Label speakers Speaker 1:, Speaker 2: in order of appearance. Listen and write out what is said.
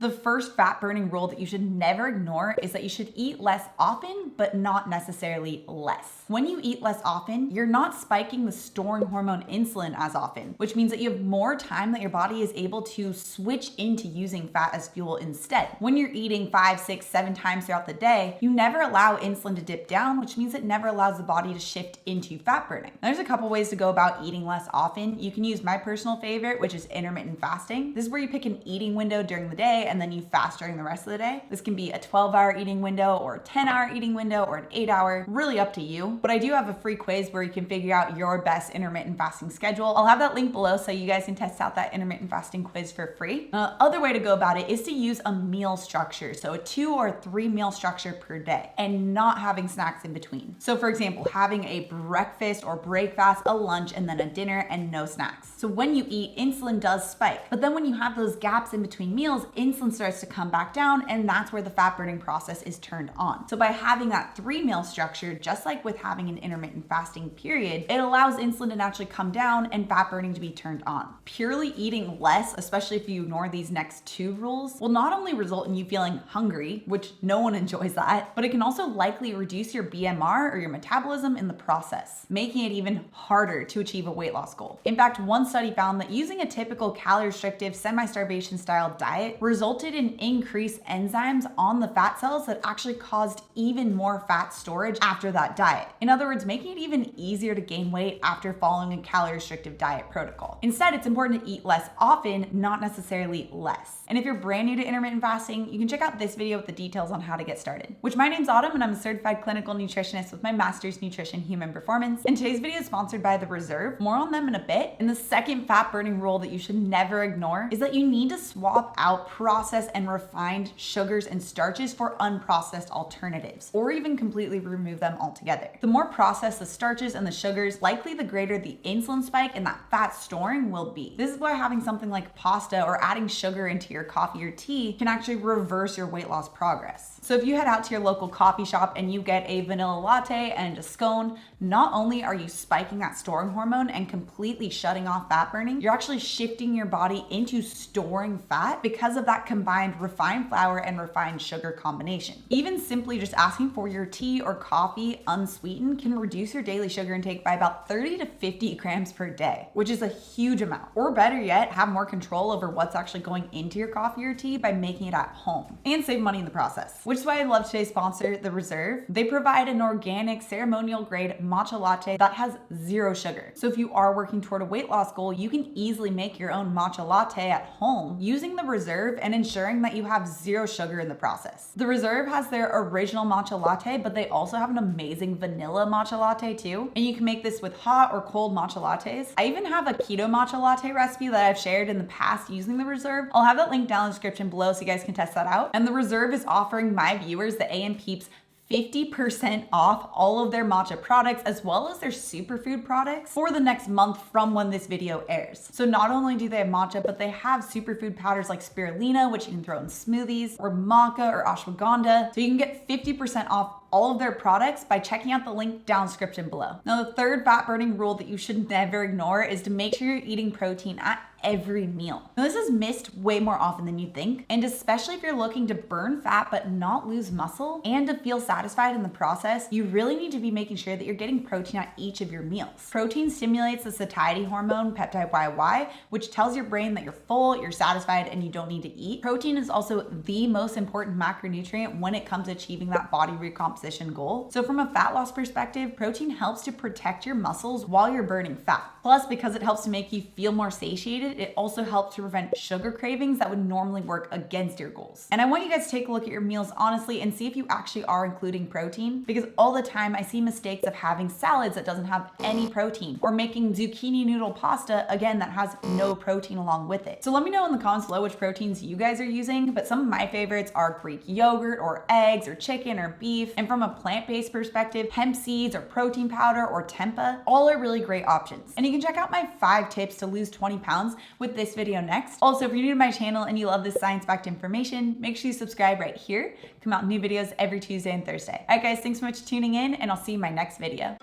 Speaker 1: The first fat burning rule that you should never ignore is that you should eat less often, but not necessarily less. When you eat less often, you're not spiking the storing hormone insulin as often, which means that you have more time that your body is able to switch into using fat as fuel instead. When you're eating 5, 6, 7 times throughout the day, you never allow insulin to dip down, which means it never allows the body to shift into fat burning. Now, there's a couple ways to go about eating less often. You can use my personal favorite, which is intermittent fasting. This is where you pick an eating window during the day and then you fast during the rest of the day. This can be a 12-hour eating window or a 10-hour eating window or an 8-hour, really up to you. But I do have a free quiz where you can figure out your best intermittent fasting schedule. I'll have that link below so you guys can test out that intermittent fasting quiz for free. The other way to go about it is to use a meal structure. So a 2 or 3 meal structure per day and not having snacks in between. So for example, having a breakfast or break fast, a lunch, and then a dinner and no snacks. So when you eat, insulin does spike. But then when you have those gaps in between meals, insulin starts to come back down, and that's where the fat burning process is turned on. So by having that 3 meal structure, just like with having an intermittent fasting period, it allows insulin to naturally come down and fat burning to be turned on. Purely eating less, especially if you ignore these next 2 rules, will not only result in you feeling hungry, which no one enjoys that, but it can also likely reduce your BMR or your metabolism in the process, making it even harder to achieve a weight loss goal. In fact, one study found that using a typical calorie restrictive semi-starvation style diet resulted in increased enzymes on the fat cells that actually caused even more fat storage after that diet. In other words, making it even easier to gain weight after following a calorie restrictive diet protocol. Instead, it's important to eat less often, not necessarily less. And if you're brand new to intermittent fasting, you can check out this video with the details on how to get started. Which my name's Autumn and I'm a certified clinical nutritionist with my master's nutrition human performance. And today's video is sponsored by The Reserve. More on them in a bit. And the second fat burning rule that you should never ignore is that you need to swap out processed and refined sugars and starches for unprocessed alternatives, or even completely remove them altogether. The more processed the starches and the sugars, likely the greater the insulin spike and that fat storing will be. This is why having something like pasta or adding sugar into your coffee or tea can actually reverse your weight loss progress. So if you head out to your local coffee shop and you get a vanilla latte and a scone, not only are you spiking that storing hormone and completely shutting off fat burning, you're actually shifting your body into storing fat because of that combined refined flour and refined sugar combination. Even simply just asking for your tea or coffee unsweetened can reduce your daily sugar intake by about 30 to 50 grams per day, which is a huge amount. Or better yet, have more control over what's actually going into your coffee or tea by making it at home and save money in the process. Which is why I love today's sponsor, The Reserve. They provide an organic ceremonial grade matcha latte that has 0 sugar. So if you are working toward a weight loss goal, you can easily make your own matcha latte at home using The Reserve and ensuring that you have 0 sugar in the process. The Reserve has their original matcha latte, but they also have an amazing vanilla matcha latte too. And you can make this with hot or cold matcha lattes. I even have a keto matcha latte recipe that I've shared in the past using The Reserve. I'll have that link down in the description below so you guys can test that out. And The Reserve is offering my viewers, the AM Peeps, 50% off all of their matcha products as well as their superfood products for the next month from when this video airs. So not only do they have matcha, but they have superfood powders like spirulina, which you can throw in smoothies, or maca or ashwagandha. So you can get 50% off all of their products by checking out the link down in the description below. Now, the third fat burning rule that you should never ignore is to make sure you're eating protein at every meal. Now, this is missed way more often than you think, and especially if you're looking to burn fat but not lose muscle and to feel satisfied in the process, you really need to be making sure that you're getting protein at each of your meals. Protein stimulates the satiety hormone peptide YY, which tells your brain that you're full, you're satisfied, and you don't need to eat. Protein is also the most important macronutrient when it comes to achieving that body recomposition goal. So from a fat loss perspective, protein helps to protect your muscles while you're burning fat. Plus, because it helps to make you feel more satiated, it also helps to prevent sugar cravings that would normally work against your goals. And I want you guys to take a look at your meals honestly and see if you actually are including protein, because all the time I see mistakes of having salads that doesn't have any protein, or making zucchini noodle pasta, again, that has no protein along with it. So let me know in the comments below which proteins you guys are using, but some of my favorites are Greek yogurt or eggs or chicken or beef. And from a plant-based perspective, hemp seeds or protein powder or tempeh, all are really great options. And you can check out my 5 tips to lose 20 pounds with this video next. Also, if you're new to my channel and you love this science-backed information, make sure you subscribe right here. Come out new videos every Tuesday and Thursday. All right, guys, thanks so much for tuning in, and I'll see you in my next video.